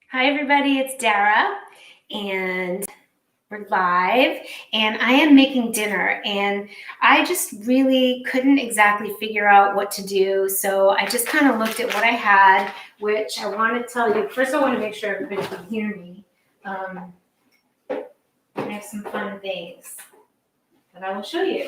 Hi everybody, it's Dara and we're live and I am making dinner and I just really couldn't exactly figure out what to do. So I just kind of looked at what I had, which I want to tell you. First, I want to make sure everybody can hear me. I have some fun things that I will show you.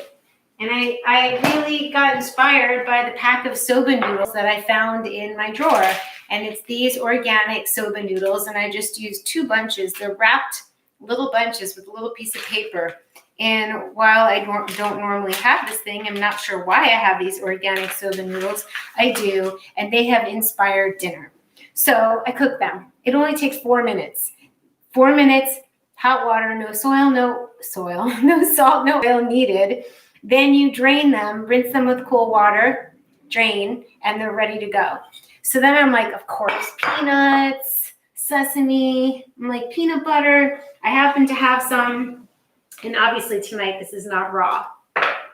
And I really got inspired by the pack of soba noodles that I found in my drawer. And it's these organic soba noodles. And I just used 2 bunches. They're wrapped little bunches with a little piece of paper. And while I don't normally have this thing, I'm not sure why I have these organic soba noodles. I do. And they have inspired dinner. So I cook them. It only takes 4 minutes. 4 minutes, hot water, no salt, no oil needed. Then you drain them, rinse them with cool water, drain, and they're ready to go. So then I'm like, of course, peanuts, sesame, I'm like peanut butter. I happen to have some, and obviously tonight this is not raw.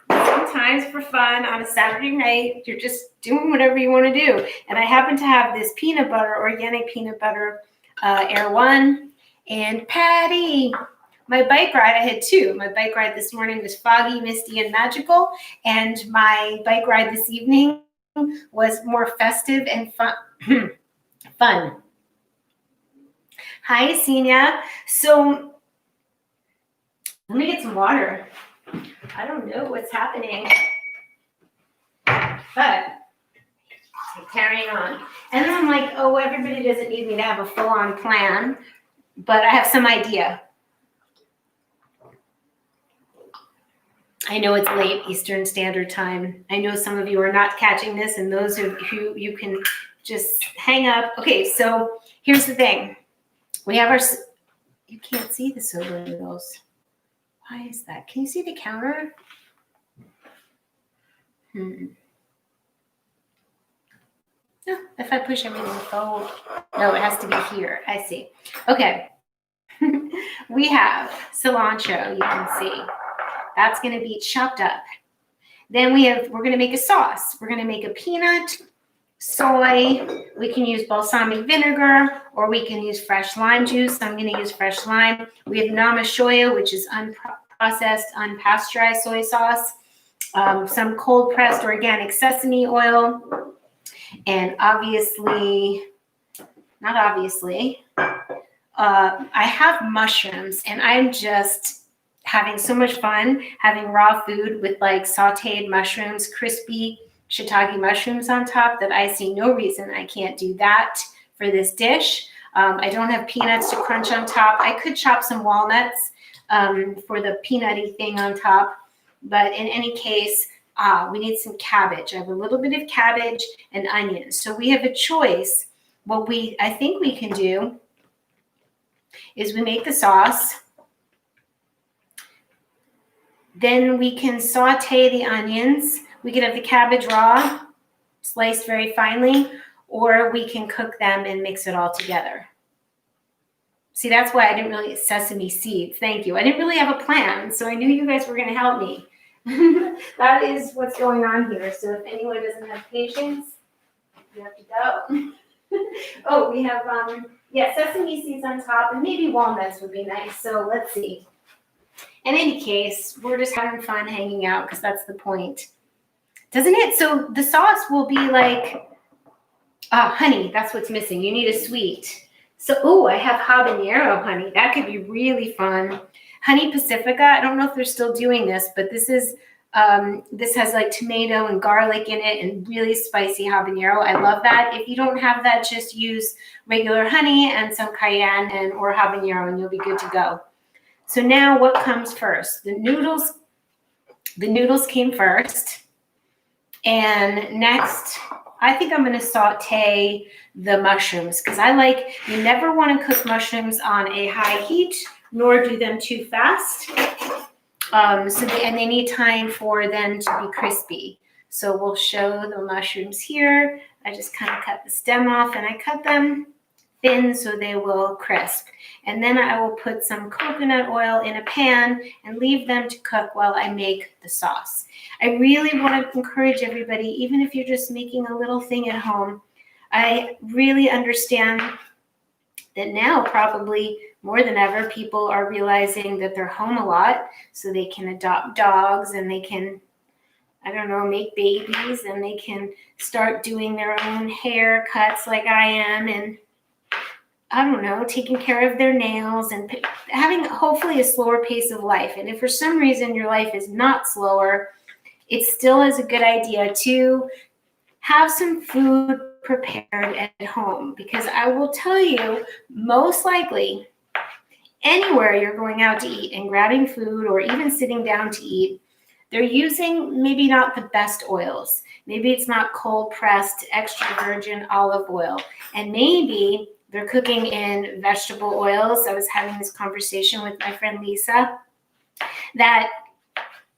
Sometimes for fun on a Saturday night, you're just doing whatever you want to do. And I happen to have this peanut butter, organic peanut butter, Air One, and Patty. My bike ride, I had 2. My bike ride this morning was foggy, misty, and magical. And my bike ride this evening was more festive and fun. Hi, Senia. So let me get some water. I don't know what's happening, but I'm carrying on. And then I'm like, oh, everybody doesn't need me to have a full-on plan, but I have some idea. I know it's late Eastern Standard Time. I know some of you are not catching this, and those of you can just hang up. Okay, so here's the thing. We have our, you can't see the soba noodles. Why is that? Can you see the counter? No, if I push everything forward. No, it has to be here. I see. Okay. We have cilantro, you can see. That's going to be chopped up. Then we're going to make a sauce. We're going to make a peanut, soy. We can use balsamic vinegar, or we can use fresh lime juice. I'm going to use fresh lime. We have namashoya, which is unprocessed, unpasteurized soy sauce. Some cold pressed organic sesame oil. And obviously, not obviously, I have mushrooms, and I'm just having so much fun having raw food with like sauteed mushrooms, crispy shiitake mushrooms on top, that I see no reason I can't do that for this dish. I don't have peanuts to crunch on top. I could chop some walnuts for the peanutty thing on top, but in any case, we need some cabbage. I have a little bit of cabbage and onions. So we have a choice. What I think we can do is we make the sauce. Then we can saute the onions. We could have the cabbage raw, sliced very finely, or we can cook them and mix it all together. See, that's why I didn't really get sesame seeds. Thank you. I didn't really have a plan, so I knew you guys were going to help me. That is what's going on here. So if anyone doesn't have patience, you have to go. Oh, we have, sesame seeds on top, and maybe walnuts would be nice. So let's see. In any case, we're just having fun hanging out because that's the point. Doesn't it? So the sauce will be like, honey, that's what's missing. You need a sweet. So, I have habanero honey. That could be really fun. Honey Pacifica, I don't know if they're still doing this, but this has like tomato and garlic in it and really spicy habanero. I love that. If you don't have that, just use regular honey and some cayenne or habanero and you'll be good to go. So now what comes first? The noodles came first. And next, I think I'm going to saute the mushrooms because you never want to cook mushrooms on a high heat, nor do them too fast. And they need time for them to be crispy. So we'll show the mushrooms here. I just kind of cut the stem off and I cut them thin so they will crisp. And then I will put some coconut oil in a pan and leave them to cook while I make the sauce. I really want to encourage everybody, even if you're just making a little thing at home, I really understand that now probably more than ever, people are realizing that they're home a lot, so they can adopt dogs and they can, I don't know, make babies, and they can start doing their own haircuts like I am, and I don't know, taking care of their nails and having hopefully a slower pace of life. And if for some reason your life is not slower, it still is a good idea to have some food prepared at home, because I will tell you, most likely anywhere you're going out to eat and grabbing food or even sitting down to eat, they're using maybe not the best oils. Maybe it's not cold pressed extra virgin olive oil, and maybe they're cooking in vegetable oils. I was having this conversation with my friend Lisa that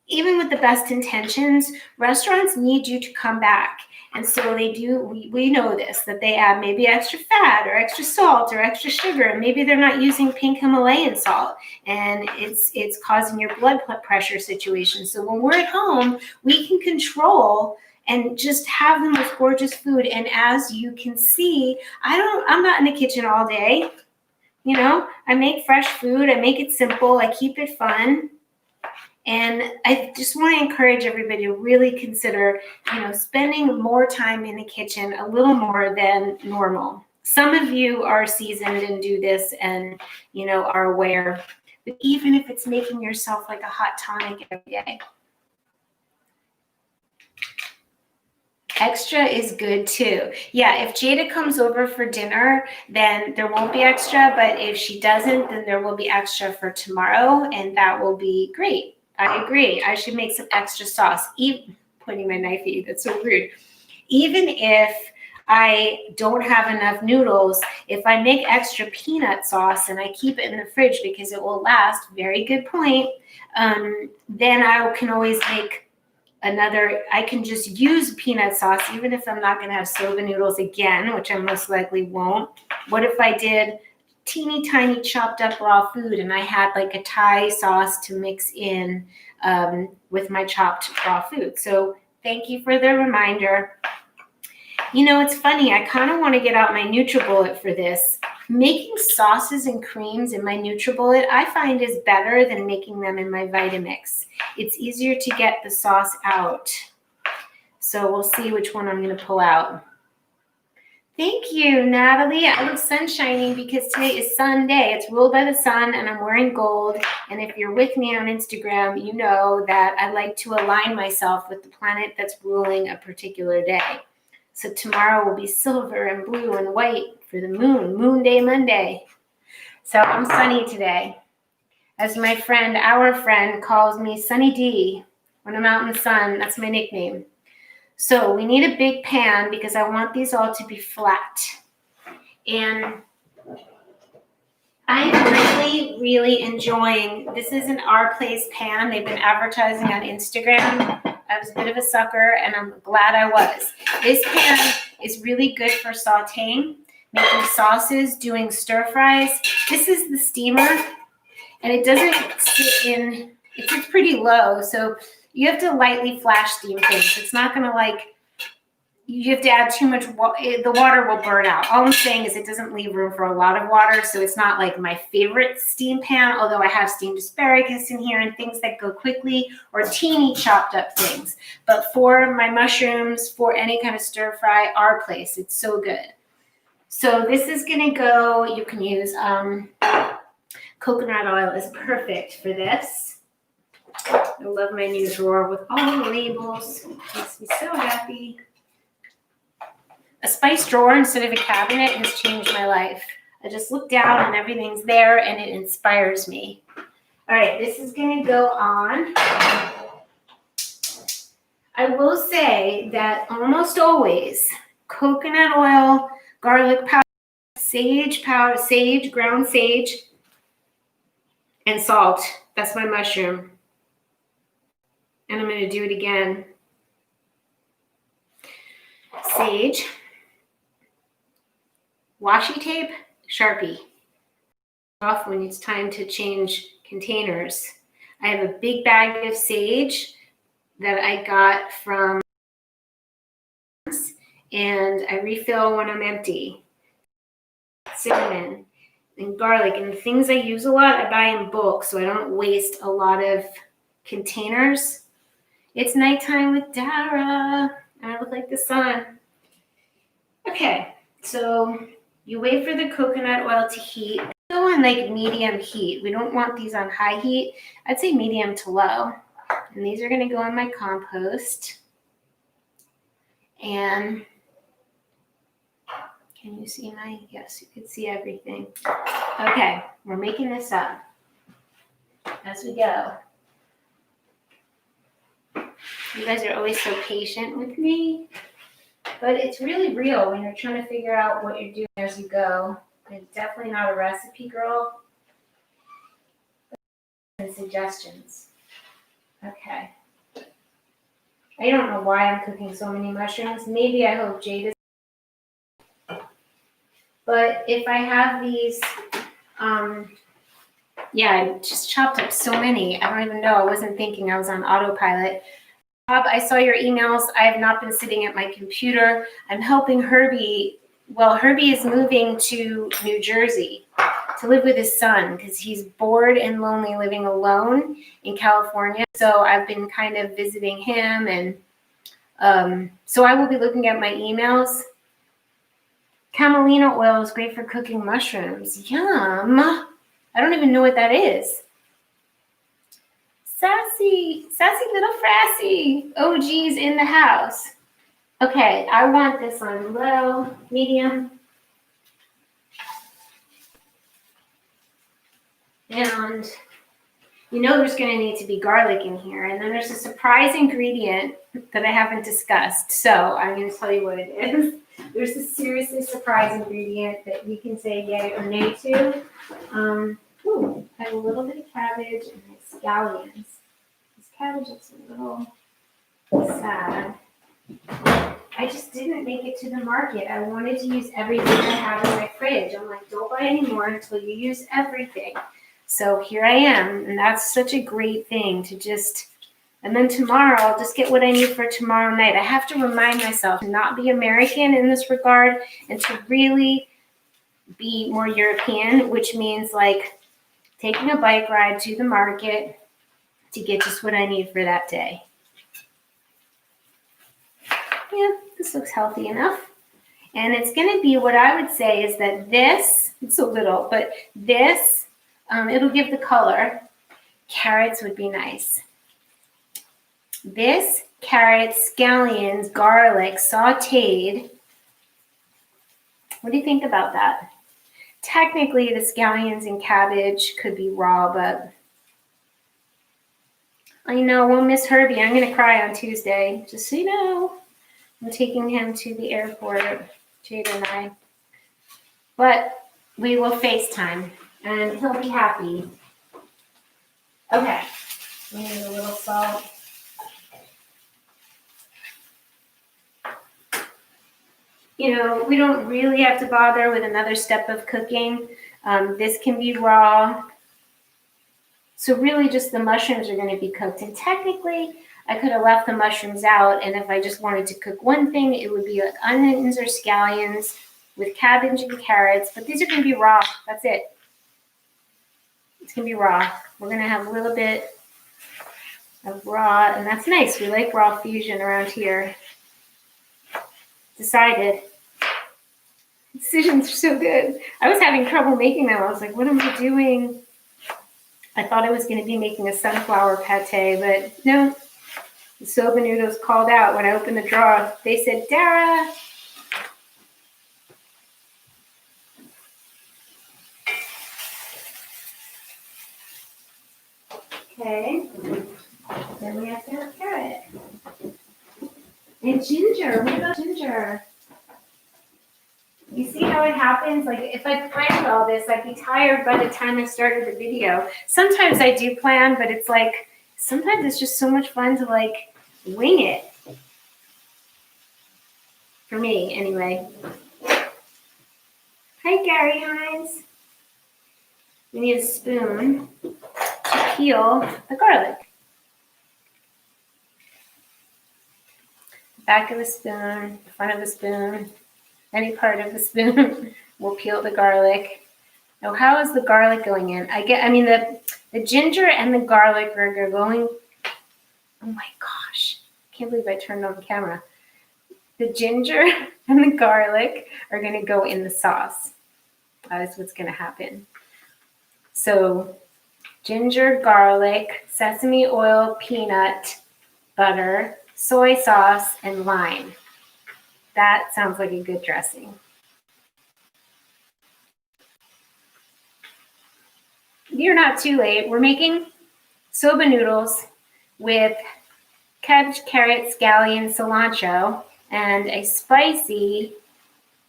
even with the best intentions, restaurants need you to come back. And so they do, we know this, that they add maybe extra fat or extra salt or extra sugar. And maybe they're not using pink Himalayan salt, and it's causing your blood pressure situation. So when we're at home, we can control and just have the most gorgeous food. And as you can see, I'm not in the kitchen all day. You know, I make fresh food, I make it simple, I keep it fun. And I just want to encourage everybody to really consider, spending more time in the kitchen, a little more than normal. Some of you are seasoned and do this and, are aware. But even if it's making yourself like a hot tonic every day, extra is good too. Yeah, if Jada comes over for dinner, then there won't be extra. But if she doesn't, then there will be extra for tomorrow, and that will be great. I agree. I should make some extra sauce. Even pointing my knife at you, that's so rude. Even if I don't have enough noodles, if I make extra peanut sauce and I keep it in the fridge because it will last, very good point, then I can always make I can just use peanut sauce, even if I'm not going to have soba noodles again, which I most likely won't. What if I did teeny tiny chopped up raw food and I had like a Thai sauce to mix in with my chopped raw food? So thank you for the reminder. It's funny, I kind of want to get out my NutriBullet for this. Making sauces and creams in my NutriBullet, I find, is better than making them in my Vitamix. It's easier to get the sauce out. So we'll see which one I'm going to pull out. Thank you, Natalie. I look sunshiny because today is Sunday. It's ruled by the sun, and I'm wearing gold. And if you're with me on Instagram, you know that I like to align myself with the planet that's ruling a particular day. So tomorrow will be silver and blue and white for the moon, Moon Day Monday. So I'm sunny today. As our friend calls me, Sunny D. When I'm out in the sun, that's my nickname. So we need a big pan because I want these all to be flat. And I'm really, really enjoying, this is an Our Place pan. They've been advertising on Instagram. I was a bit of a sucker, and I'm glad I was. This pan is really good for sauteing, making sauces, doing stir fries. This is the steamer, and it doesn't sit in, it sits pretty low, so you have to lightly flash steam things. It's not going to you have to add too much water. The water will burn out. All I'm saying is it doesn't leave room for a lot of water, so it's not like my favorite steam pan, although I have steamed asparagus in here and things that go quickly, or teeny chopped up things. But for my mushrooms, for any kind of stir fry, Our Place, it's so good. So this is going to go, you can use coconut oil is perfect for this. I love my new drawer with all the labels. It makes me so happy. A spice drawer instead of a cabinet has changed my life. I just look down and everything's there, and it inspires me. All right, this is going to go on. I will say that almost always coconut oil, garlic powder, sage, ground sage, and salt. That's my mushroom. And I'm going to do it again. Sage, washi tape, Sharpie. Off when it's time to change containers. I have a big bag of sage that I got from, and I refill when I'm empty. Cinnamon. and garlic. And the things I use a lot, I buy in bulk, so I don't waste a lot of containers. It's nighttime with Dara, and I look like the sun. Okay, so you wait for the coconut oil to heat. Go on like medium heat. We don't want these on high heat. I'd say medium to low. And these are going to go in my compost. And can you see my, yes, you can see everything. Okay, we're making this up as we go. You guys are always so patient with me, but it's really real when you're trying to figure out what you're doing as you go. I'm definitely not a recipe girl. And suggestions. Okay. I don't know why I'm cooking so many mushrooms. Maybe I hope Jade is. But if I have these, yeah, I just chopped up so many. I don't even know. I wasn't thinking. I was on autopilot. Bob, I saw your emails. I have not been sitting at my computer. I'm helping Herbie. Well, Herbie is moving to New Jersey to live with his son because he's bored and lonely living alone in California. So I've been kind of visiting him, and so I will be looking at my emails. Camelina oil is great for cooking mushrooms. Yum. I don't even know what that is. Sassy little Frassy. OG's in the house. Okay, I want this on low, medium. And you know there's going to need to be garlic in here. And then there's a surprise ingredient that I haven't discussed. So I'm going to tell you what it is. There's a seriously surprise ingredient that you can say yay or nay to. I have a little bit of cabbage and scallions. This cabbage looks a little sad. I just didn't make it to the market. I wanted to use everything I have in my fridge. I'm like, don't buy any more until you use everything. So here I am, and that's such a great thing to just, and then tomorrow I'll just get what I need for tomorrow night. I have to remind myself to not be American in this regard and to really be more European, which means like taking a bike ride to the market to get just what I need for that day. Yeah, this looks healthy enough. And it's going to be what I would say is that this, it's a little, but this, it'll give the color. Carrots would be nice. This, carrots, scallions, garlic, sauteed. What do you think about that? Technically, the scallions and cabbage could be raw, but I know, we'll miss Herbie. I'm going to cry on Tuesday, just so you know. I'm taking him to the airport, Jade and I. But we will FaceTime, and he'll be happy. Okay, we need a little salt. You know, we don't really have to bother with another step of cooking. This can be raw. So really just the mushrooms are going to be cooked. And technically, I could have left the mushrooms out. And if I just wanted to cook one thing, it would be like onions or scallions with cabbage and carrots. But these are going to be raw. That's it. It's going to be raw. We're going to have a little bit of raw. And that's nice. We like raw fusion around here. Decided. Decisions are so good. I was having trouble making them. I was like, what am I doing? I thought I was going to be making a sunflower pate, but no. The soba noodles called out when I opened the drawer. They said, Dara. Okay. Then we have to have carrot. And ginger. What about ginger? You see how it happens? Like if I planned all this, I'd be tired by the time I started the video. Sometimes I do plan, but it's like, sometimes it's just so much fun to like wing it. For me, anyway. Hi, Gary Hines. We need a spoon to peel the garlic. Back of the spoon, front of the spoon. Any part of the spoon will peel the garlic. Oh, how is the garlic going in? I mean, the ginger and the garlic are going, oh my gosh, I can't believe I turned on the camera. The ginger and the garlic are gonna go in the sauce. That is what's gonna happen. So ginger, garlic, sesame oil, peanut butter, soy sauce, and lime. That sounds like a good dressing. You're not too late. We're making soba noodles with cabbage, carrot, scallion, cilantro, and a spicy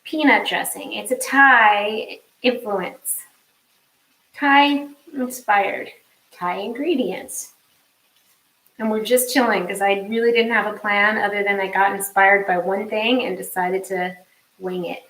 peanut dressing. It's a Thai influence, Thai inspired, Thai ingredients. And we're just chilling because I really didn't have a plan other than I got inspired by one thing and decided to wing it.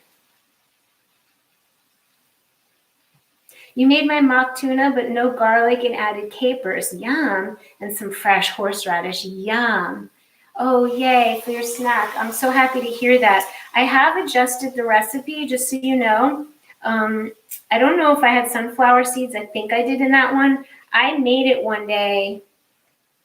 You made my mock tuna, but no garlic and added capers. Yum. And some fresh horseradish. Yum. Oh, yay, for your snack. I'm so happy to hear that. I have adjusted the recipe, just so you know. I don't know if I had sunflower seeds. I think I did in that one. I made it one day.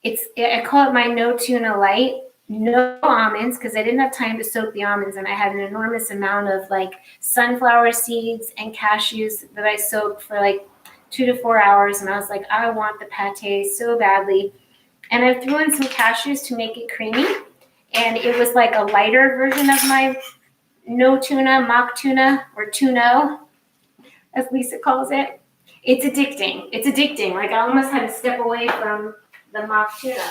I call it my no tuna light. No almonds, because I didn't have time to soak the almonds, and I had an enormous amount of like sunflower seeds and cashews that I soaked for like 2 to 4 hours, and I was like, I want the pate so badly. And I threw in some cashews to make it creamy, and it was like a lighter version of my no tuna, mock tuna, or tuno, as Lisa calls it. It's addicting. It's addicting. Like I almost had to step away from the mock tuna.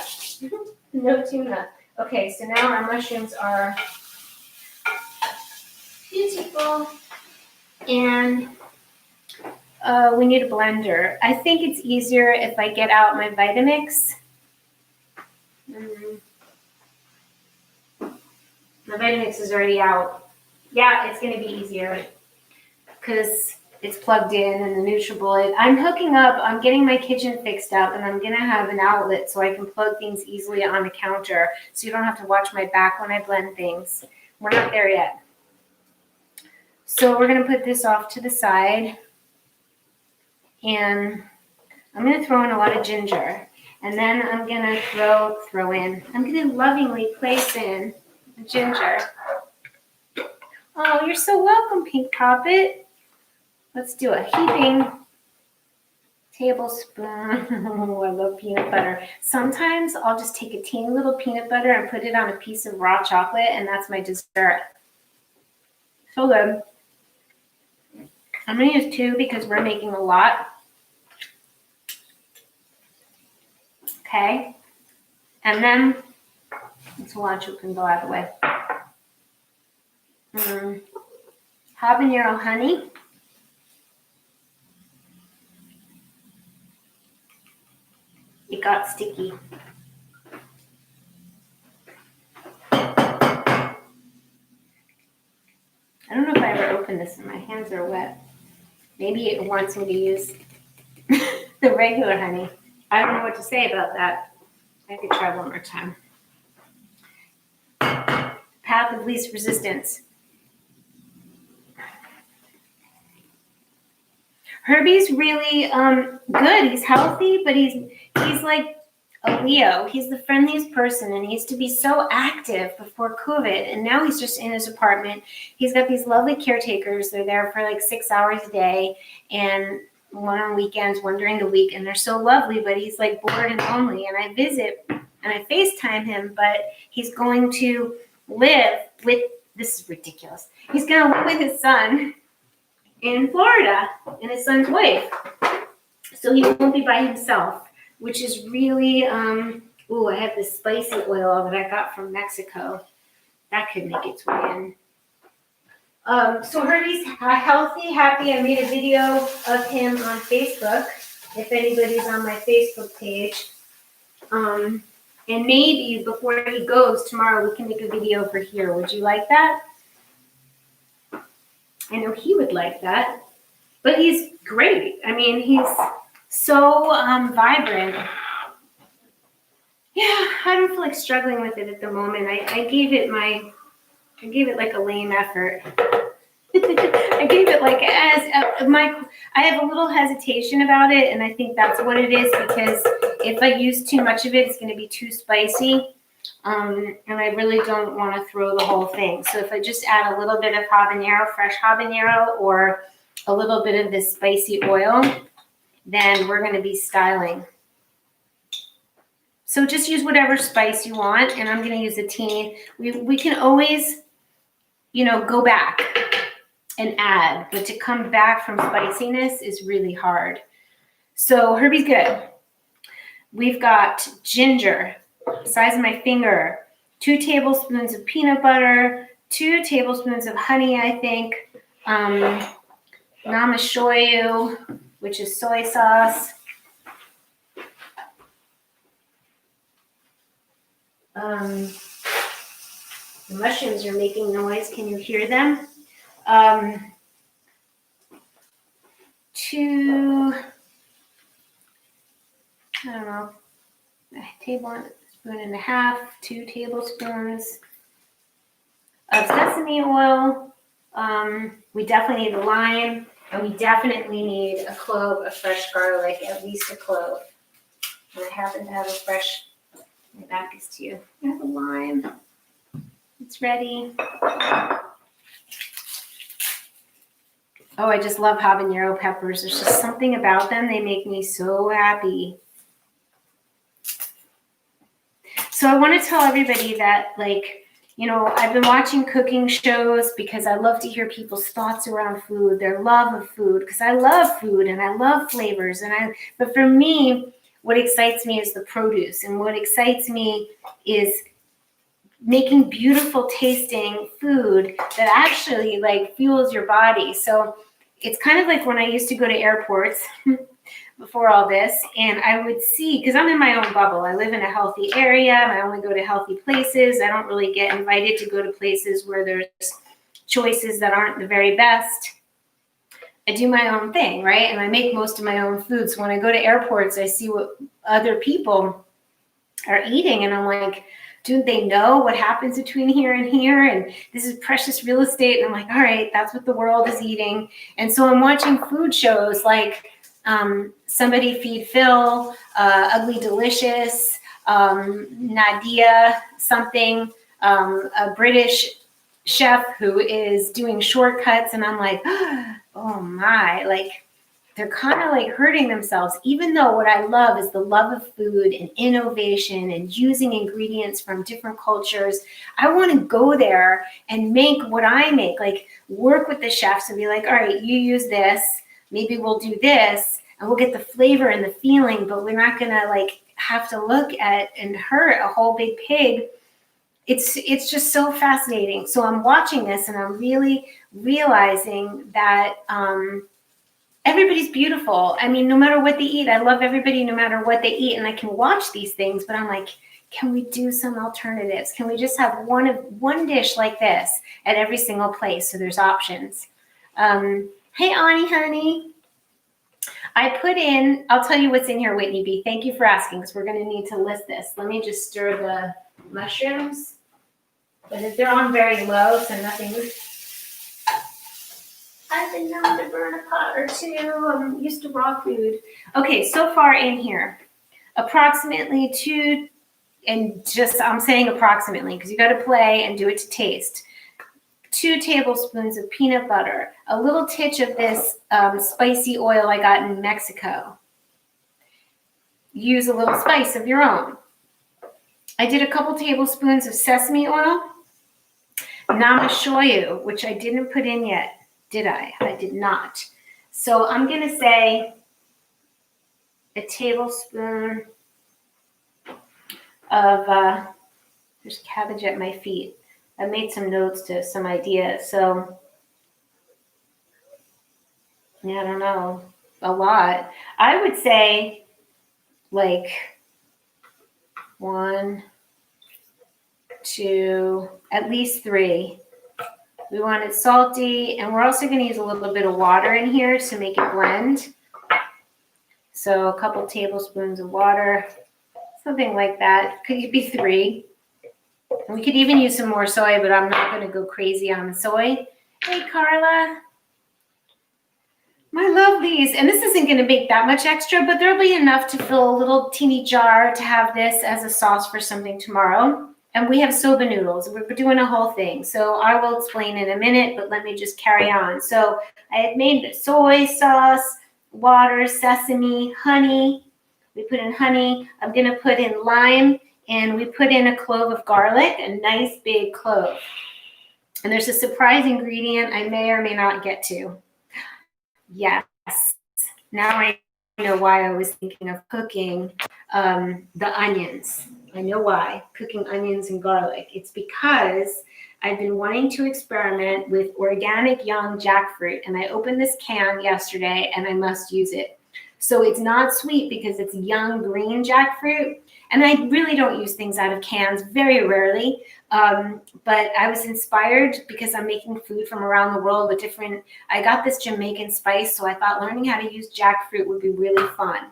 No tuna. Okay, so now our mushrooms are beautiful, and we need a blender. I think it's easier if I get out my Vitamix. My Vitamix is already out. Yeah, it's going to be easier because it's plugged in and the NutriBullet. I'm hooking up, I'm getting my kitchen fixed up, and I'm going to have an outlet so I can plug things easily on the counter so you don't have to watch my back when I blend things. We're not there yet. So we're going to put this off to the side, and I'm going to throw in a lot of ginger, and then I'm going to I'm going to lovingly place in the ginger. Oh, you're so welcome, Pink Poppet. Let's do a heaping tablespoon. Oh, I love peanut butter. Sometimes I'll just take a teeny little peanut butter and put it on a piece of raw chocolate, and that's my dessert. So good. I'm going to use 2 because we're making a lot. Okay. And then cilantro can go out of the way. Habanero honey. It got sticky. I don't know if I ever opened this and my hands are wet. Maybe it wants me to use the regular honey. I don't know what to say about that. I could try one more time. Path of least resistance. Herbie's really good. He's healthy, but he's like a Leo. He's the friendliest person, and he used to be so active before COVID, and now he's just in his apartment. He's got these lovely caretakers. They're there for like 6 hours a day, and one on weekends, one during the week, and they're so lovely, but he's like bored and lonely, and I visit and I FaceTime him, but he's going to live with, this is ridiculous, he's going to live with his son in Florida and his son's wife. So he won't be by himself, which is really, I have this spicy oil that I got from Mexico. That could make its way in. So Herbie's healthy, happy. I made a video of him on Facebook, if anybody's on my Facebook page. And maybe before he goes tomorrow, we can make a video for here. Would you like that? I know he would like that, but he's great. I mean, he's so vibrant. Yeah, I don't feel like struggling with it at the moment. I gave it like a lame effort. I gave it like as I have a little hesitation about it, and I think that's what it is, because if I use too much of it, it's going to be too spicy. And I really don't want to throw the whole thing. So if I just add a little bit of habanero, fresh habanero, or a little bit of this spicy oil, then we're going to be styling. So just use whatever spice you want, and I'm going to use a teeny. We can always, you know, go back and add, but to come back from spiciness is really hard. So Herbie's good. We've got ginger, size of my finger, 2 tablespoons of peanut butter, 2 tablespoons of honey, I think, namashoyu, which is soy sauce. The mushrooms are making noise. Can you hear them? 2, I don't know, a tablespoon and a half, 2 tablespoons of sesame oil. We definitely need a lime, and we definitely need a clove of fresh garlic, at least a clove. And I happen to have a fresh, my back is to you. I have a lime. It's ready. Oh, I just love habanero peppers. There's just something about them. They make me so happy. So I want to tell everybody that, like, you know, I've been watching cooking shows because I love to hear people's thoughts around food, their love of food, because I love food and I love flavors. But for me, what excites me is the produce, and what excites me is making beautiful tasting food that actually like fuels your body. So it's kind of like when I used to go to airports before all this, and I would see, because I'm in my own bubble. I live in a healthy area. I only go to healthy places. I don't really get invited to go to places where there's choices that aren't the very best. I do my own thing, right? And I make most of my own food. So when I go to airports, I see what other people are eating, and I'm like, do they know what happens between here and here? And this is precious real estate. And I'm like, all right, that's what the world is eating. And so I'm watching food shows like Somebody Feed Phil, Ugly Delicious, Nadia something, a British chef who is doing shortcuts. And I'm like, oh my, like, they're kind of like hurting themselves, even though what I love is the love of food and innovation and using ingredients from different cultures. I want to go there and make what I make, like work with the chefs and be like, all right, you use this, maybe we'll do this, and we'll get the flavor and the feeling, but we're not going to like have to look at and hurt a whole big pig. It's just so fascinating. So I'm watching this and I'm really realizing that, everybody's beautiful. I mean, no matter what they eat, I love everybody no matter what they eat, and I can watch these things, but I'm like, can we do some alternatives? Can we just have one dish like this at every single place so there's options? Hey, Ani, honey. I put in, I'll tell you what's in here, Whitney B. Thank you for asking, because we're going to need to list this. Let me just stir the mushrooms. But they're on very low, so nothing. I've been known to burn a pot or two. I'm used to raw food. Okay, so far in here, approximately 2, and just I'm saying approximately because you got to play and do it to taste. 2 tablespoons of peanut butter, a little titch of this spicy oil I got in Mexico. Use a little spice of your own. I did a couple tablespoons of sesame oil, namashoyu, which I didn't put in yet. Did I? I did not. So I'm going to say a tablespoon of, there's cabbage at my feet. I made some notes to some ideas. So, yeah, I don't know, a lot. I would say like 1, 2, at least 3. We want it salty, and we're also going to use a little bit of water in here to make it blend. So a couple tablespoons of water, something like that. Could be 3. And we could even use some more soy, but I'm not going to go crazy on the soy. Hey, Carla. My lovelies. And this isn't going to make that much extra, but there'll be enough to fill a little teeny jar to have this as a sauce for something tomorrow. And we have soba noodles. We're doing a whole thing. So I will explain in a minute, but let me just carry on. So I had made soy sauce, water, sesame, honey. We put in honey. I'm going to put in lime, and we put in a clove of garlic, a nice big clove. And there's a surprise ingredient I may or may not get to. Yes. Now I know why I was thinking of cooking the onions. I know why, cooking onions and garlic. It's because I've been wanting to experiment with organic young jackfruit, and I opened this can yesterday and I must use it. So it's not sweet because it's young green jackfruit. And I really don't use things out of cans, very rarely. But I was inspired because I'm making food from around the world with I got this Jamaican spice, so I thought learning how to use jackfruit would be really fun.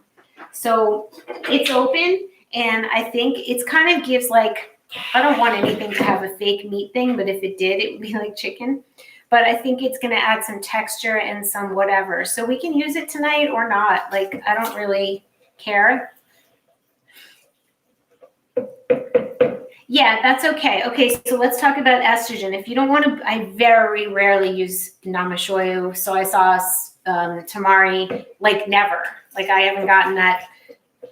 So it's open, and I think it's kind of gives like, I don't want anything to have a fake meat thing, but if it did, it would be like chicken. But I think it's going to add some texture and some whatever. So we can use it tonight or not. Like, I don't really care. Yeah, that's okay. Okay, so let's talk about estrogen. If you don't want to, I very rarely use namashoyu, soy sauce, tamari, like never. Like I haven't gotten that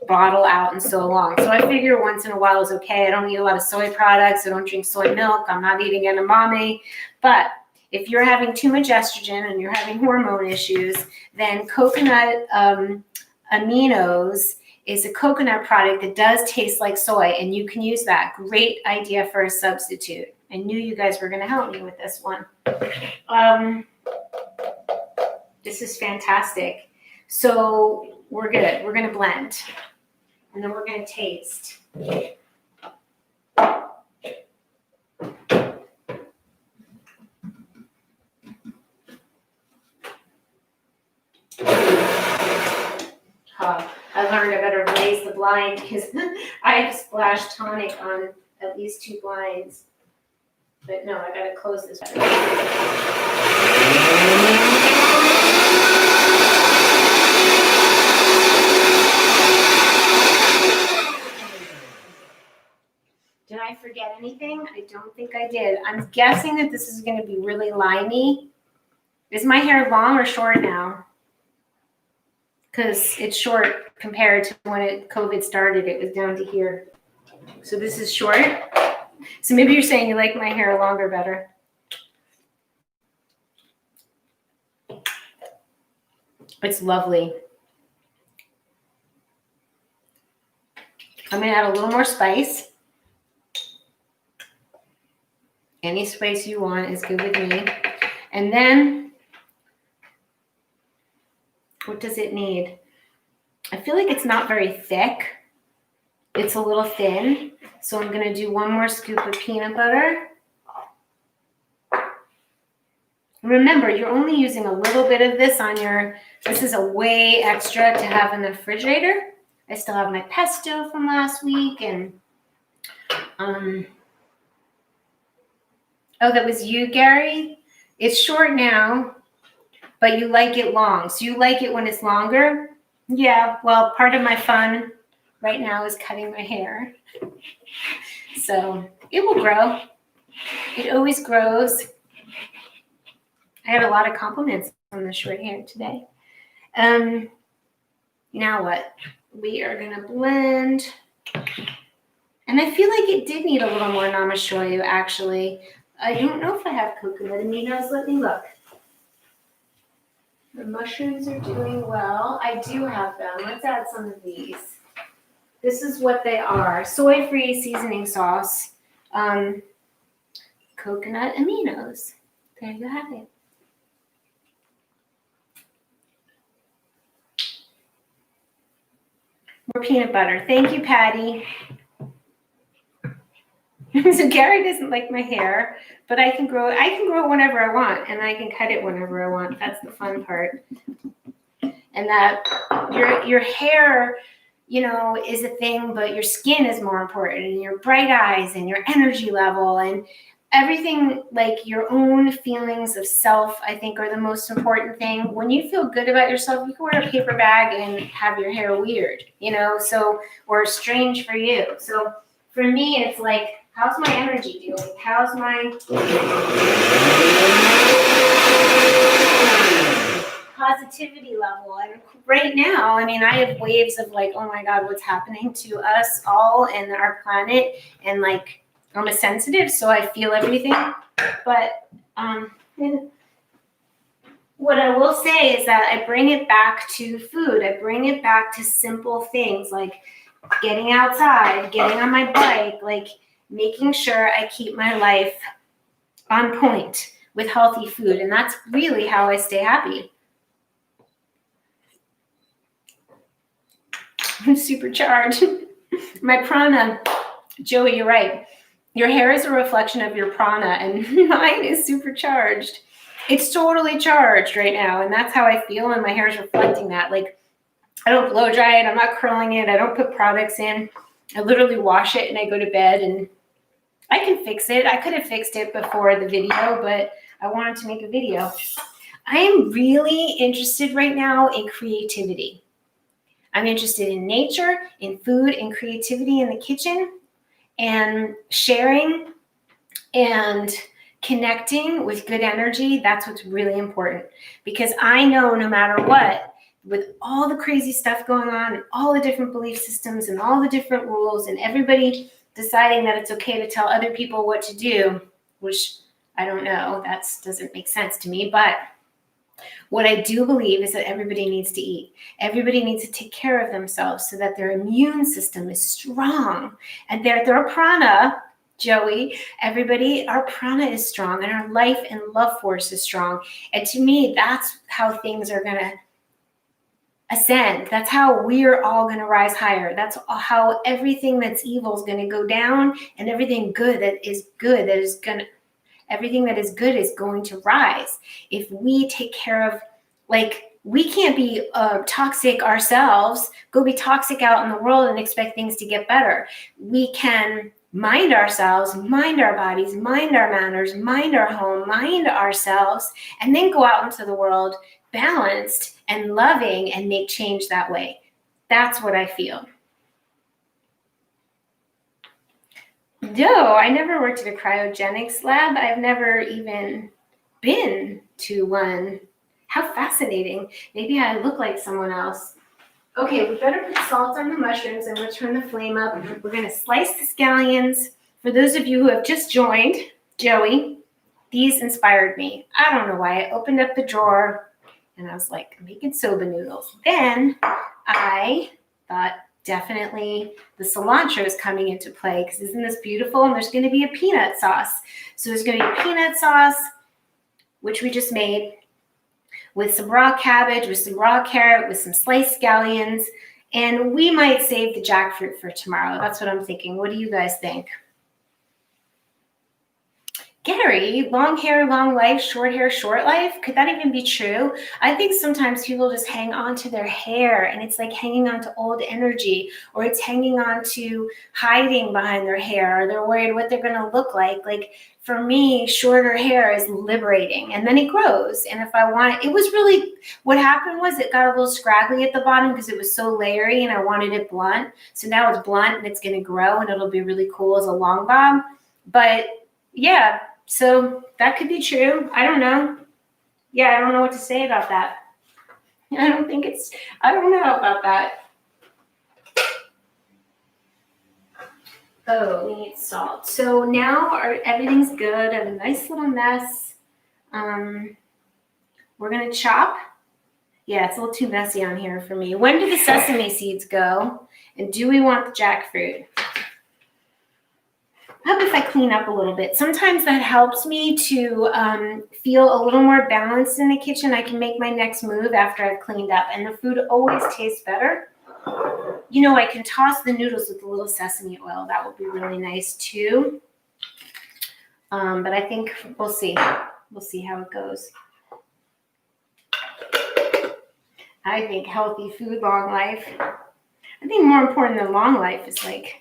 bottle out in so long. So I figure once in a while is okay. I don't eat a lot of soy products. I don't drink soy milk. I'm not eating edamame. But if you're having too much estrogen and you're having hormone issues, then coconut aminos is a coconut product that does taste like soy, and you can use that. Great idea for a substitute. I knew you guys were going to help me with this one. This is fantastic. So we're good. We're going to blend, and then we're going to taste. I learned I better raise the blind because I have splashed tonic on at least 2 blinds. But no, I gotta close this. Did I forget anything? I don't think I did. I'm guessing that this is going to be really limey. Is my hair long or short now? Because it's short compared to when COVID started. It was down to here. So this is short. So maybe you're saying you like my hair longer better. It's lovely. I'm going to add a little more spice. Any spice you want is good with me. And then, what does it need? I feel like it's not very thick. It's a little thin. So I'm going to do 1 more scoop of peanut butter. Remember, you're only using a little bit of this on this is a way extra to have in the refrigerator. I still have my pesto from last week, and oh, that was you, Gary? It's short now, but you like it long. So you like it when it's longer? Yeah, well, part of my fun right now is cutting my hair. So it will grow. It always grows. I had a lot of compliments on the short hair today. Now what? We are going to blend. And I feel like it did need a little more namashoyu, actually. I don't know if I have coconut aminos. Let me look. The mushrooms are doing well. I do have them. Let's add some of these. This is what they are. Soy-free seasoning sauce. Coconut aminos. There you have it. More peanut butter. Thank you, Patty. So Gary doesn't like my hair, but I can grow it whenever I want, and I can cut it whenever I want. That's the fun part. And that your hair, is a thing, but your skin is more important, and your bright eyes and your energy level. And everything, like your own feelings of self, I think are the most important thing. When you feel good about yourself, you can wear a paper bag and have your hair weird, so, or strange for you. So for me, it's like, how's my energy doing? How's my positivity level? And right now, I mean, I have waves of like, oh my God, what's happening to us all and our planet? And like, I'm a sensitive, so I feel everything. But what I will say is that I bring it back to food. I bring it back to simple things like getting outside, getting on my bike, like making sure I keep my life on point with healthy food. And that's really how I stay happy. I'm supercharged. My prana, Joey, you're right. Your hair is a reflection of your prana, and mine is supercharged. It's totally charged right now, and that's how I feel, and my hair is reflecting that. Like, I don't blow dry it. I'm not curling it. I don't put products in. I literally wash it, and I go to bed, and I can fix it. I could have fixed it before the video, but I wanted to make a video. I am really interested right now in creativity. I'm interested in nature, in food, in creativity in the kitchen, and sharing and connecting with good energy. That's what's really important, because I know no matter what, with all the crazy stuff going on and all the different belief systems and all the different rules and everybody deciding that it's okay to tell other people what to do, which I don't know, that doesn't make sense to me. But what I do believe is that everybody needs to eat. Everybody needs to take care of themselves so that their immune system is strong and their prana, Joey, everybody, our prana is strong and our life and love force is strong. And to me, that's how things are going to ascend. That's how we're all going to rise higher. That's how everything that's evil is going to go down, and everything good that is good, everything that is good is going to rise. If we take care of, like, we can't be toxic ourselves, go be toxic out in the world and expect things to get better. We can mind ourselves, mind our bodies, mind our manners, mind our home, mind ourselves, and then go out into the world balanced and loving and make change that way. That's what I feel. No, I never worked at a cryogenics lab. I've never even been to one. How fascinating. Maybe I look like someone else. Okay, we better put salt on the mushrooms. I'm going to turn the flame up. We're going to slice the scallions. For those of you who have just joined, Joey, these inspired me. I don't know why. I opened up the drawer and I was like, I'm making soba noodles. Then I thought, definitely the cilantro is coming into play, because isn't this beautiful? And there's going to be a peanut sauce. So there's going to be a peanut sauce, which we just made, with some raw cabbage, with some raw carrot, with some sliced scallions. And we might save the jackfruit for tomorrow. That's what I'm thinking. What do you guys think? Gary, long hair, long life, short hair, short life. Could that even be true? I think sometimes people just hang on to their hair, and it's like hanging on to old energy, or it's hanging on to hiding behind their hair, or they're worried what they're going to look like. Like, for me, shorter hair is liberating, and then it grows. And if I want it, was really, what happened was it got a little scraggly at the bottom because it was so layery, and I wanted it blunt. So now it's blunt and it's going to grow, and it'll be really cool as a long bob. But yeah, so that could be true. I don't know. Yeah, I don't know what to say about that. I don't know about that. Oh, we need salt. So now everything's good. I have a nice little mess. We're going to chop. Yeah, it's a little too messy on here for me. When do the sesame seeds go? And do we want the jackfruit? How about if I clean up a little bit? Sometimes that helps me to feel a little more balanced in the kitchen. I can make my next move after I've cleaned up, and the food always tastes better. You know, I can toss the noodles with a little sesame oil. That would be really nice too. But I think we'll see. We'll see how it goes. I think healthy food, long life. I think more important than long life is like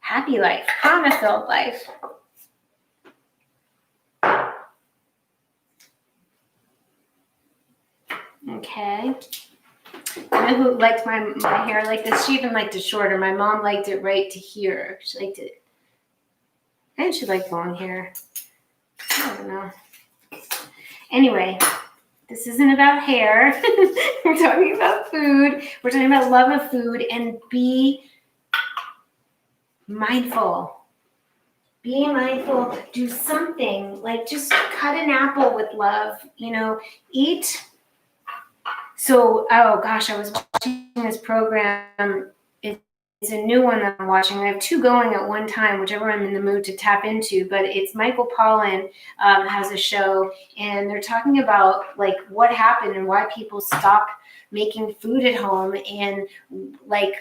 happy life, prana-filled life. Okay. I know who liked my hair like this. She even liked it shorter. My mom liked it right to here. She liked it. And she liked long hair. I don't know. Anyway, this isn't about hair. We're talking about food. We're talking about love of food, and be mindful. Be mindful. Do something like just cut an apple with love. Eat. So, oh gosh, I was watching this program. It's a new one that I'm watching. I have two going at one time, whichever I'm in the mood to tap into. But it's Michael Pollan has a show, and they're talking about like what happened and why people stop making food at home, and like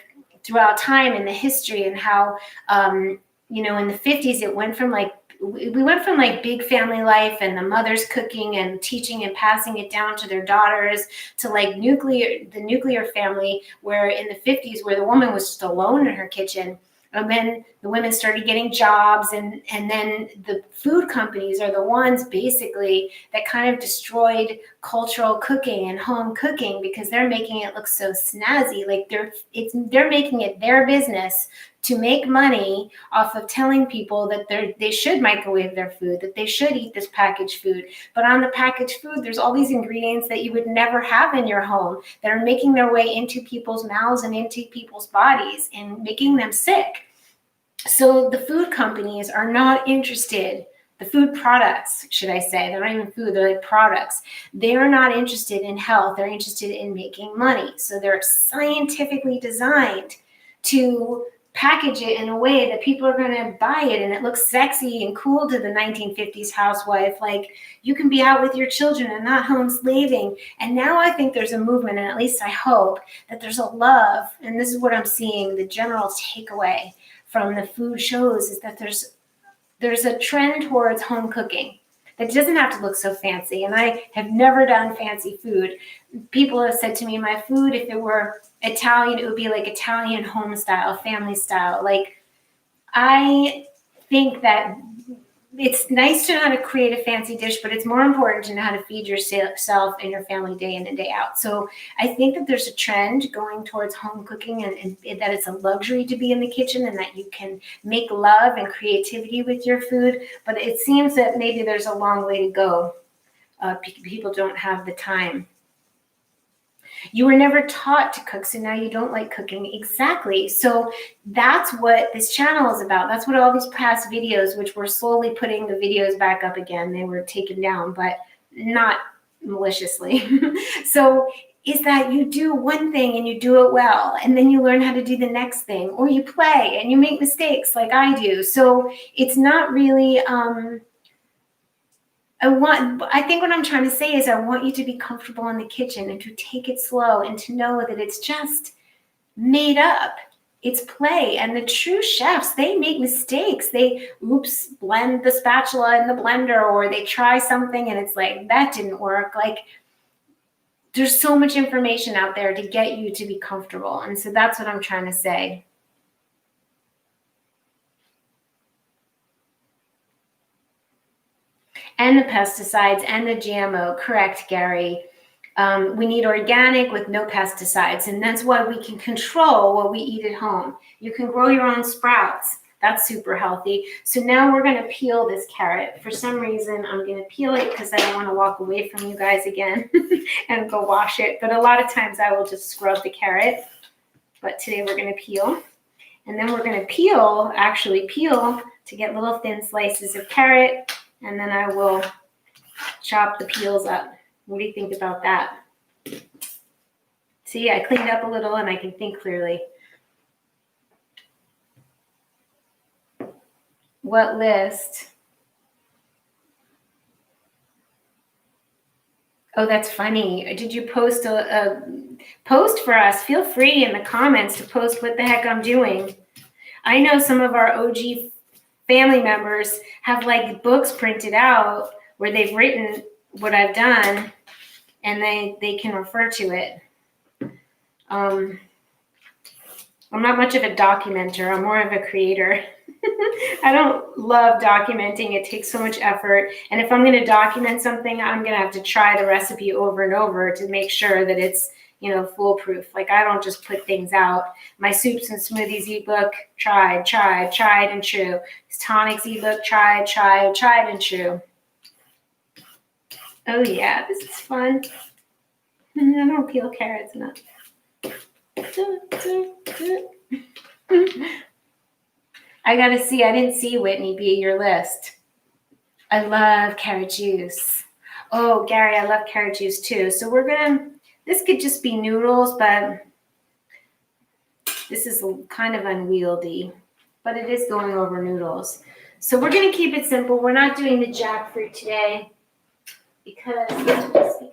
throughout time in the history, and how in the 50s it went from like we went from like big family life and the mothers cooking and teaching and passing it down to their daughters to like the nuclear family, where in the 50s where the woman was just alone in her kitchen. And then the women started getting jobs, and then the food companies are the ones basically that kind of destroyed cultural cooking and home cooking, because they're making it look so snazzy. Like they're making it their business to make money off of telling people that they should microwave their food, that they should eat this packaged food. But on the packaged food, there's all these ingredients that you would never have in your home that are making their way into people's mouths and into people's bodies and making them sick. So the food companies are not interested. The food products, should I say, they're not even food, they're like products. They're not interested in health, they're interested in making money. So they're scientifically designed to package it in a way that people are going to buy it and it looks sexy and cool to the 1950s housewife. Like, you can be out with your children and not home slaving. And now I think there's a movement, and at least I hope that there's a love, and this is what I'm seeing, the general takeaway from the food shows is that there's a trend towards home cooking. It doesn't have to look so fancy, and I have never done fancy food. People have said to me, my food, if it were Italian, it would be like Italian home style, family style. Like, I think that it's nice to know how to create a fancy dish, but it's more important to know how to feed yourself and your family day in and day out. So I think that there's a trend going towards home cooking, and that it's a luxury to be in the kitchen, and that you can make love and creativity with your food. But it seems that maybe there's a long way to go. People don't have the time. You were never taught to cook, so now you don't like cooking. Exactly. So that's what this channel is about. That's what all these past videos, which we're slowly putting the videos back up again, they were taken down, but not maliciously. So is that you do one thing and you do it well, and then you learn how to do the next thing, or you play and you make mistakes like I do. So it's not really... I think what I'm trying to say is I want you to be comfortable in the kitchen and to take it slow and to know that it's just made up. It's play. And the true chefs, they make mistakes. They, blend the spatula in the blender, or they try something and it's like, that didn't work. Like, there's so much information out there to get you to be comfortable. And so that's what I'm trying to say. And the pesticides and the GMO. Correct, Gary. We need organic with no pesticides, and that's why we can control what we eat at home. You can grow your own sprouts. That's super healthy. So now we're going to peel this carrot. For some reason, I'm going to peel it because I don't want to walk away from you guys again and go wash it. But a lot of times I will just scrub the carrot. But today we're going to peel. And then we're going to actually peel to get little thin slices of carrot. And then I will chop the peels up. What do you think about that? See, I cleaned up a little and I can think clearly. What list? Oh, that's funny. Did you post a post for us? Feel free in the comments to post what the heck I'm doing. I know some of our OG family members have like books printed out where they've written what I've done, and they can refer to it. I'm not much of a documenter. I'm more of a creator. I don't love documenting. It takes so much effort. And if I'm going to document something, I'm going to have to try the recipe over and over to make sure that it's, foolproof. Like I don't just put things out. My soups and smoothies ebook, tried and true. This tonics ebook, tried and true. Oh yeah, this is fun. I don't peel carrots enough. I didn't see Whitney B, your list. I love carrot juice. Oh, Gary, I love carrot juice too. So this could just be noodles, but this is kind of unwieldy, but it is going over noodles. So we're going to keep it simple. We're not doing the jackfruit today let's see.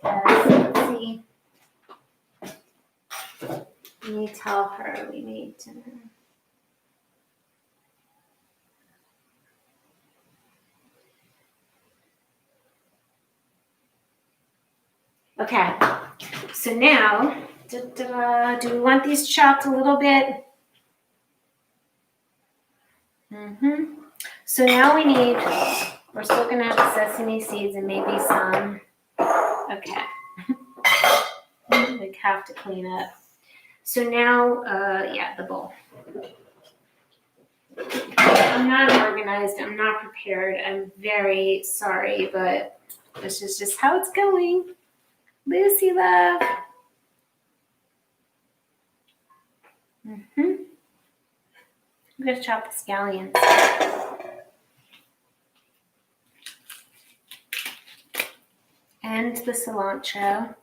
Let me tell her we made dinner. Okay, so now, do we want these chopped a little bit? So now we're still going to have the sesame seeds and maybe some, okay. Like have to clean up. So now, the bowl. I'm not organized. I'm not prepared. I'm very sorry, but this is just how it's going. Lucy, love. I'm going to chop the scallions. And the cilantro. I'm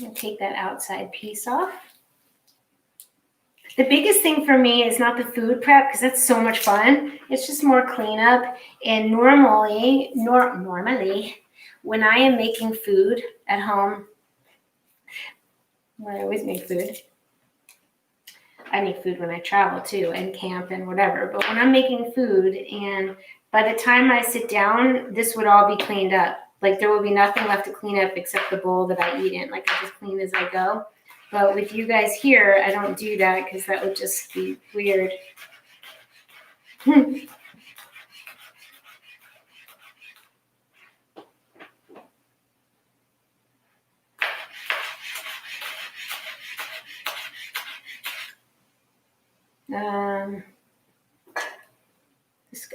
going to take that outside piece off. The biggest thing for me is not the food prep because that's so much fun. It's just more cleanup. And normally, when I am making food at home, I always make food. I make food when I travel too and camp and whatever. But when I'm making food and by the time I sit down, this would all be cleaned up. Like there will be nothing left to clean up except the bowl that I eat in. Like I just clean as I go. But with you guys here, I don't do that because that would just be weird.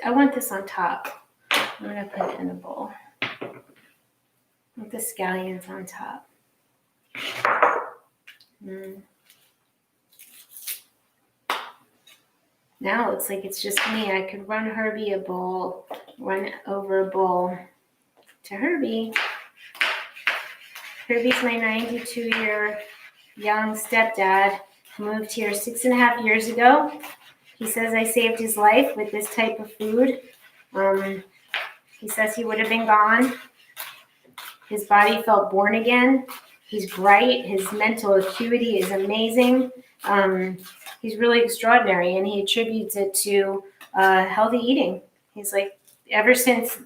I want this on top. I'm going to put it in a bowl. With the scallions on top. Now it looks like it's just me. I could run Herbie a bowl, run over a bowl to Herbie. Herbie's my 92-year young stepdad who moved here 6.5 years ago. He says I saved his life with this type of food. He says he would have been gone. His body felt born again. He's bright. His mental acuity is amazing. He's really extraordinary, and he attributes it to healthy eating. He's like, ever since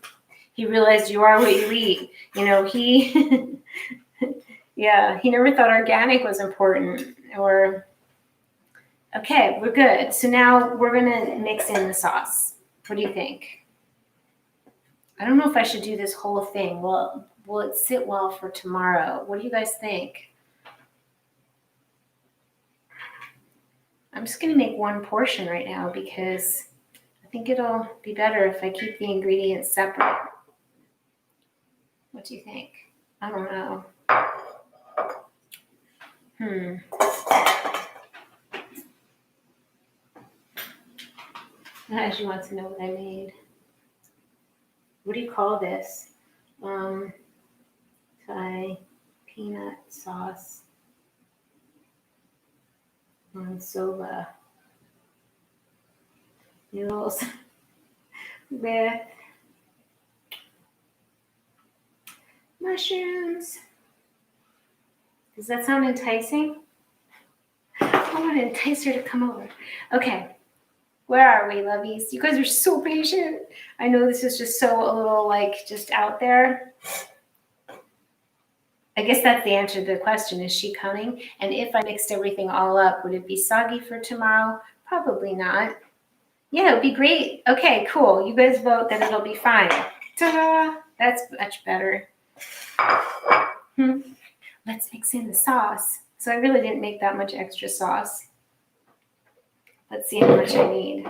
he realized you are what you eat, he, he never thought organic was important or, okay, we're good. So now we're going to mix in the sauce. What do you think? I don't know if I should do this whole thing. Well, will it sit well for tomorrow? What do you guys think? I'm just going to make one portion right now because I think it'll be better if I keep the ingredients separate. What do you think? I don't know. She wants to know what I made. What do you call this? Thai peanut sauce on soba noodles with mushrooms. Does that sound enticing? I want to entice her to come over. Okay. Where are we, lovies? You guys are so patient. I know this is just so a little like just out there. I guess that's the answer to the question. Is she coming? And if I mixed everything all up, would it be soggy for tomorrow? Probably not. Yeah, it would be great. Okay, cool. You guys vote that it'll be fine. Ta-da! That's much better. Let's mix in the sauce. So I really didn't make that much extra sauce. Let's see how much I need.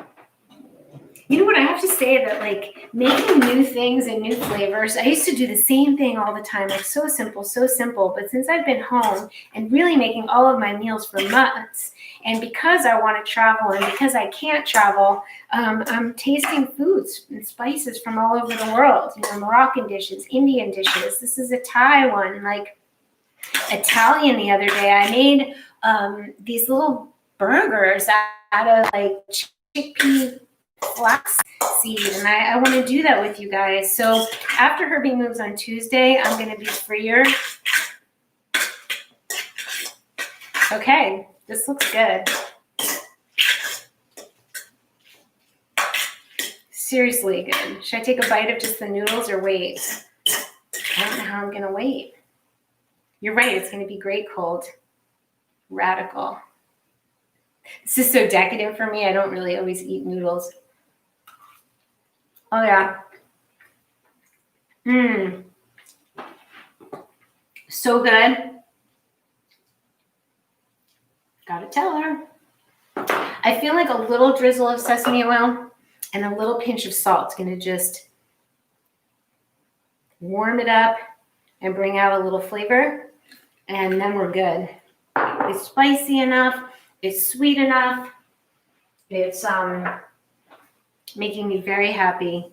You know what, I have to say that like making new things and new flavors, I used to do the same thing all the time, like so simple, but since I've been home and really making all of my meals for months, and because I want to travel and because I can't travel, I'm tasting foods and spices from all over the world, you know, Moroccan dishes, Indian dishes. This is a Thai one, like Italian the other day. I made these little burgers out of like chickpea flax seed, and I want to do that with you guys. So after Herbie moves on Tuesday, I'm going to be freer. Okay, this looks good. Seriously good. Should I take a bite of just the noodles or wait? I don't know how I'm going to wait. You're right, it's going to be great cold. Radical. This is so decadent for me. I don't really always eat noodles. Oh, yeah. So good. Gotta tell her. I feel like a little drizzle of sesame oil and a little pinch of salt is going to just warm it up and bring out a little flavor. And then we're good. It's spicy enough. It's sweet enough. It's making me very happy.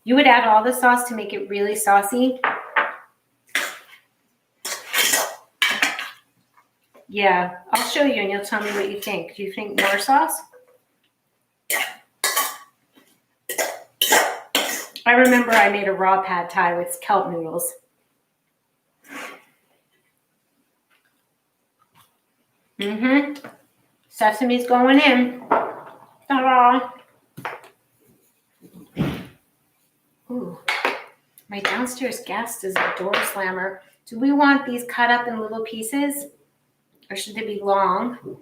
You would add all the sauce to make it really saucy. Yeah, I'll show you and you'll tell me what you think. Do you think more sauce? I remember I made a raw pad thai with kelp noodles. Sesame's going in. Ta-da! Ooh, my downstairs guest is a door slammer. Do we want these cut up in little pieces, or should they be long?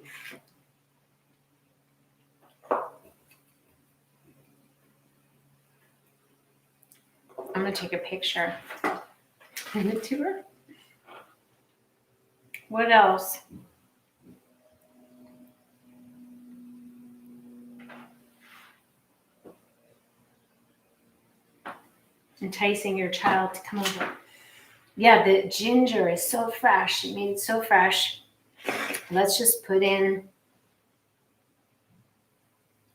I'm gonna take a picture. Send it to her. What else? Enticing your child to come over. Yeah, the ginger is so fresh. It made it so fresh. Let's just put in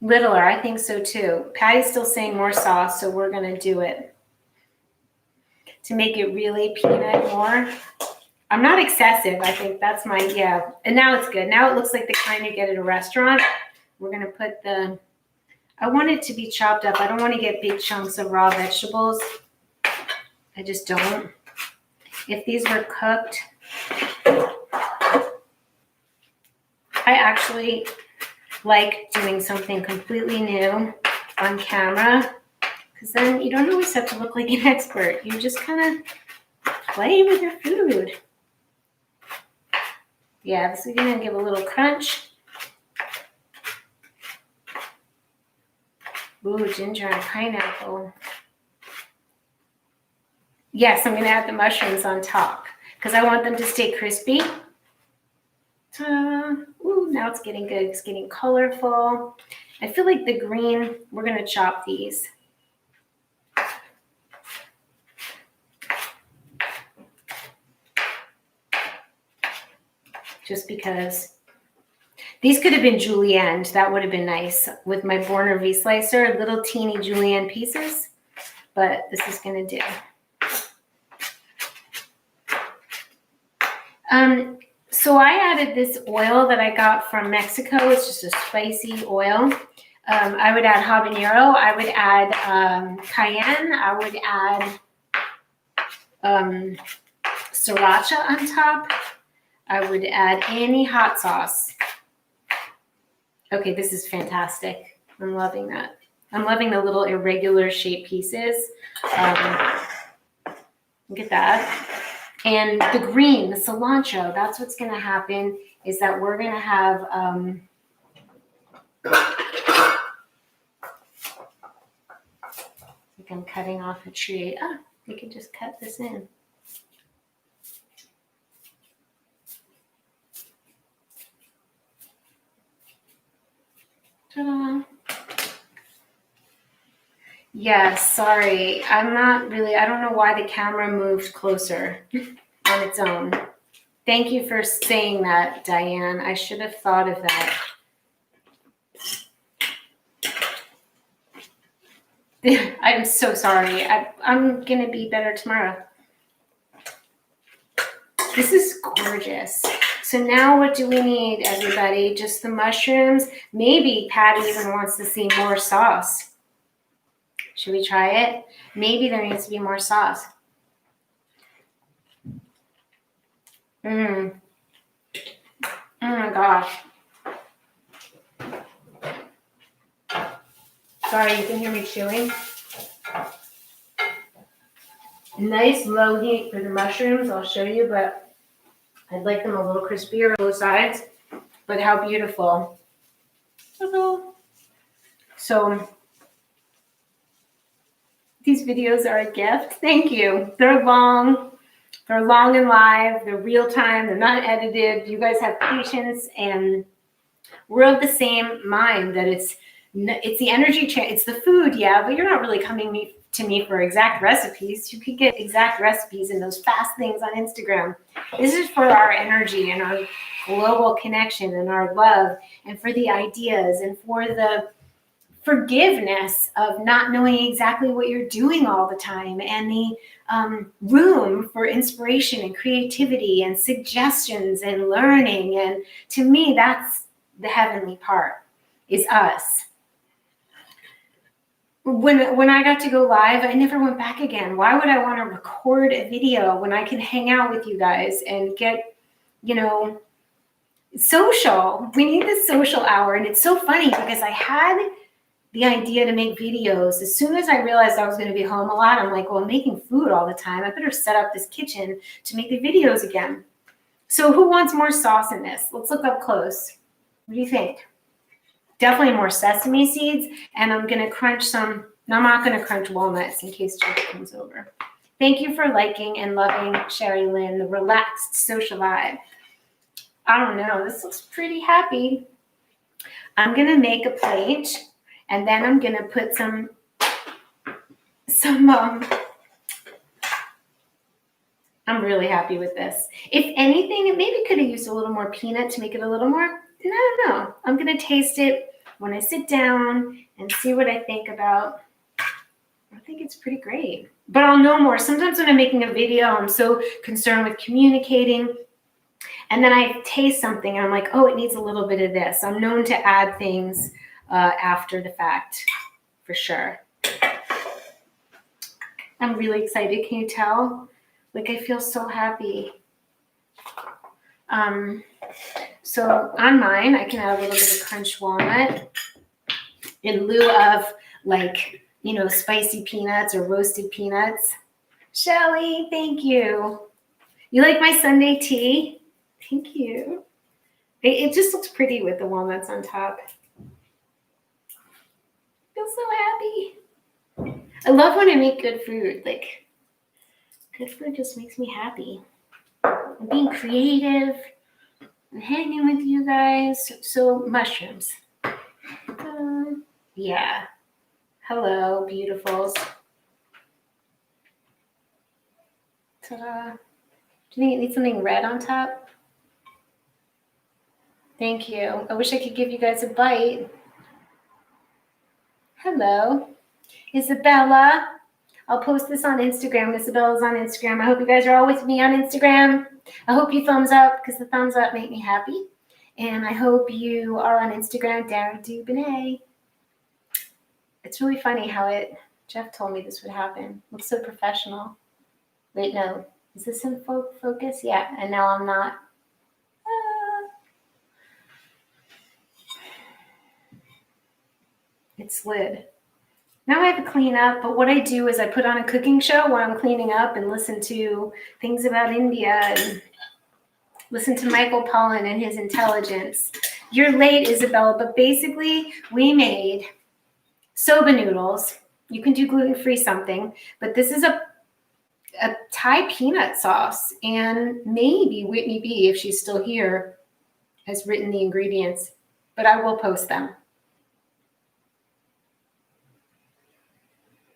littler. I think so too. Patty's still saying more sauce, so we're gonna do it to make it really peanut more. I'm not excessive. I think that's my, yeah. And now it's good. Now it looks like the kind you get at a restaurant. We're gonna put the, I want it to be chopped up. I don't want to get big chunks of raw vegetables. I just don't. If these were cooked, I actually like doing something completely new on camera, because then you don't always have to look like an expert. You just kind of play with your food. Yeah, this is gonna give a little crunch. Ooh, ginger and pineapple. Yes, I'm gonna add the mushrooms on top because I want them to stay crispy. Ooh, now it's getting good. It's getting colorful. I feel like the green, we're gonna chop these. Just because these could have been julienne. That would have been nice with my Borner V slicer, little teeny julienne pieces, but this is gonna do. So I added this oil that I got from Mexico. It's just a spicy oil. I would add habanero. I would add cayenne. I would add sriracha on top. I would add any hot sauce. Okay, this is fantastic. I'm loving that. I'm loving the little irregular shaped pieces. Look at that. And the green, the cilantro, that's what's going to happen, is that we're going to have I'm cutting off a tree. Ah, we could just cut this in. Ta-da. Yes, sorry. I don't know why the camera moved closer on its own. Thank you for saying that, Diane. I should have thought of that. I'm so sorry. I'm going to be better tomorrow. This is gorgeous. So now what do we need, everybody? Just the mushrooms? Maybe Patty even wants to see more sauce. Should we try it? Maybe there needs to be more sauce. Oh my gosh. Sorry, you can hear me chewing. Nice low heat for the mushrooms, I'll show you, but I'd like them a little crispier on both sides. But how beautiful. So these videos are a gift. Thank you. They're long and live. They're real time. They're not edited. You guys have patience, and we're of the same mind that it's the energy change. It's the food, yeah, but you're not really coming to me for exact recipes. You could get exact recipes in those fast things on Instagram. This is for our energy and our global connection and our love, and for the ideas, and for the forgiveness of not knowing exactly what you're doing all the time, and the room for inspiration and creativity and suggestions and learning. And to me, that's the heavenly part, is us. When I got to go live, I never went back again. Why would I want to record a video when I can hang out with you guys and get, social? We need this social hour. And it's so funny because I had the idea to make videos. As soon as I realized I was going to be home a lot, I'm like, well, I'm making food all the time. I better set up this kitchen to make the videos again. So who wants more sauce in this? Let's look up close. What do you think? Definitely more sesame seeds. And I'm going to crunch some. No, I'm not going to crunch walnuts in case Jeff comes over. Thank you for liking and loving Sherry Lynn, the relaxed social vibe. I don't know. This looks pretty happy. I'm going to make a plate. And then I'm going to put some I'm really happy with this. If anything, it maybe could have used a little more peanut to make it a little more, no. I'm going to taste it when I sit down and see what I think about. I think it's pretty great, but I'll know more. Sometimes when I'm making a video, I'm so concerned with communicating. And then I taste something and I'm like, oh, it needs a little bit of this. I'm known to add things after the fact, for sure. I'm really excited. Can you tell? Like, I feel so happy. So on mine, I can add a little bit of crunched walnut in lieu of, like, spicy peanuts or roasted peanuts. Shelly, thank you. You like my Sunday tea? Thank you. It just looks pretty with the walnuts on top. I feel so happy. I love when I make good food. Like, good food just makes me happy. I'm being creative and hanging with you guys. So mushrooms. Yeah. Hello, beautifuls. Ta-da. Do you think it needs something red on top? Thank you. I wish I could give you guys a bite. Hello, Isabella. I'll post this on Instagram. Isabella's on Instagram. I hope you guys are all with me on Instagram. I hope you thumbs up, because the thumbs up make me happy. And I hope you are on Instagram, Dara Dubonnet. It's really funny how Jeff told me this would happen. Looks so professional. Wait, no. Is this in focus? Yeah, and now I'm not. It slid. Now I have to clean up, but what I do is I put on a cooking show while I'm cleaning up and listen to things about India and listen to Michael Pollan and his intelligence. You're late, Isabella, but basically we made soba noodles. You can do gluten-free something, but this is a Thai peanut sauce, and maybe Whitney B, if she's still here, has written the ingredients, but I will post them.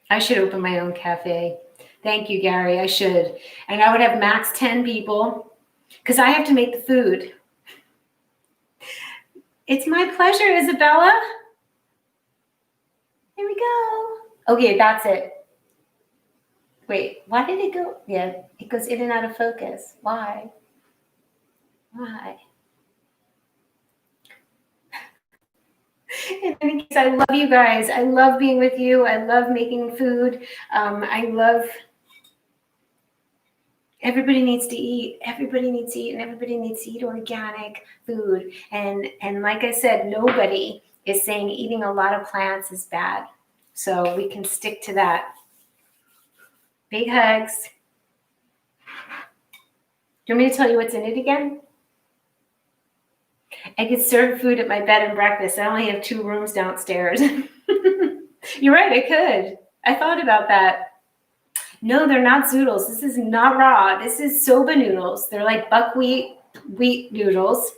I should open my own cafe. Thank you, Gary. I should. And I would have max 10 people because I have to make the food. It's my pleasure, Isabella. Here we go. Okay, that's it. Wait, why did it go? Yeah, it goes in and out of focus. Why? Why? In any case, I love you guys. I love being with you. I love making food. I love, everybody needs to eat. Everybody needs to eat, and everybody needs to eat organic food. And like I said, nobody is saying eating a lot of plants is bad. So we can stick to that. Big hugs. Do you want me to tell you what's in it again? I could serve food at my bed and breakfast. I only have 2 rooms downstairs. You're right, I could. I thought about that. No, they're not zoodles. This is not raw. This is soba noodles. They're like buckwheat wheat noodles.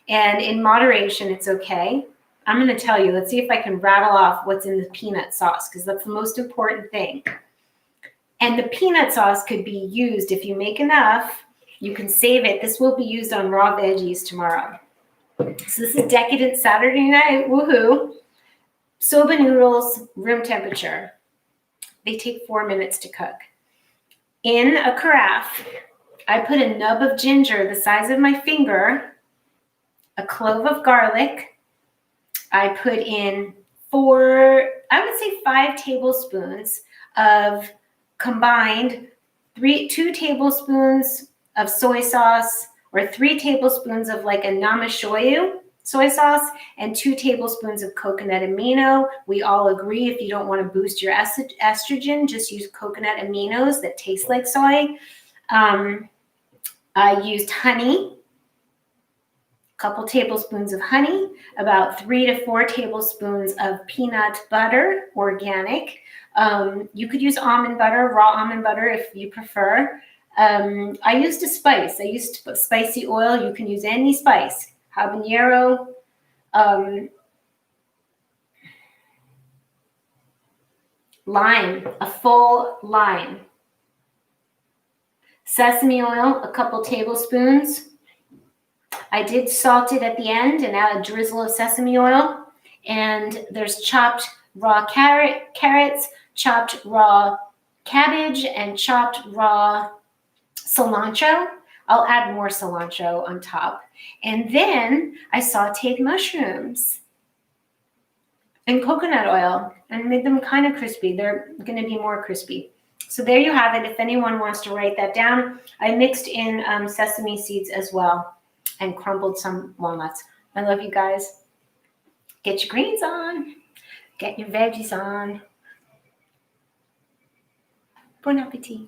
And in moderation, it's okay. I'm going to tell you. Let's see if I can rattle off what's in the peanut sauce, because that's the most important thing. And the peanut sauce could be used, if you make enough, you can save it. This will be used on raw veggies tomorrow. So this is Decadent Saturday night, woohoo. Soba noodles, room temperature. They take 4 minutes to cook. In a carafe, I put a nub of ginger the size of my finger, a clove of garlic. I put in 5 tablespoons of combined 2 tablespoons of soy sauce, or 3 tablespoons of like a namashoyu soy sauce, and 2 tablespoons of coconut amino. We all agree if you don't want to boost your estrogen, just use coconut aminos that taste like soy. I used honey, a couple tablespoons of honey, about 3 to 4 tablespoons of peanut butter, organic. You could use almond butter, raw almond butter if you prefer. I used a spice. I used to put spicy oil. You can use any spice. Habanero. Lime, a full lime. Sesame oil, a couple tablespoons. I did salt it at the end and add a drizzle of sesame oil. And there's chopped raw carrots, chopped raw cabbage, and chopped raw cilantro. I'll add more cilantro on top. And then I sauteed mushrooms in coconut oil and made them kind of crispy. They're going to be more crispy. So there you have it. If anyone wants to write that down, I mixed in sesame seeds as well and crumbled some walnuts. I love you guys. Get your greens on. Get your veggies on. Bon appetit.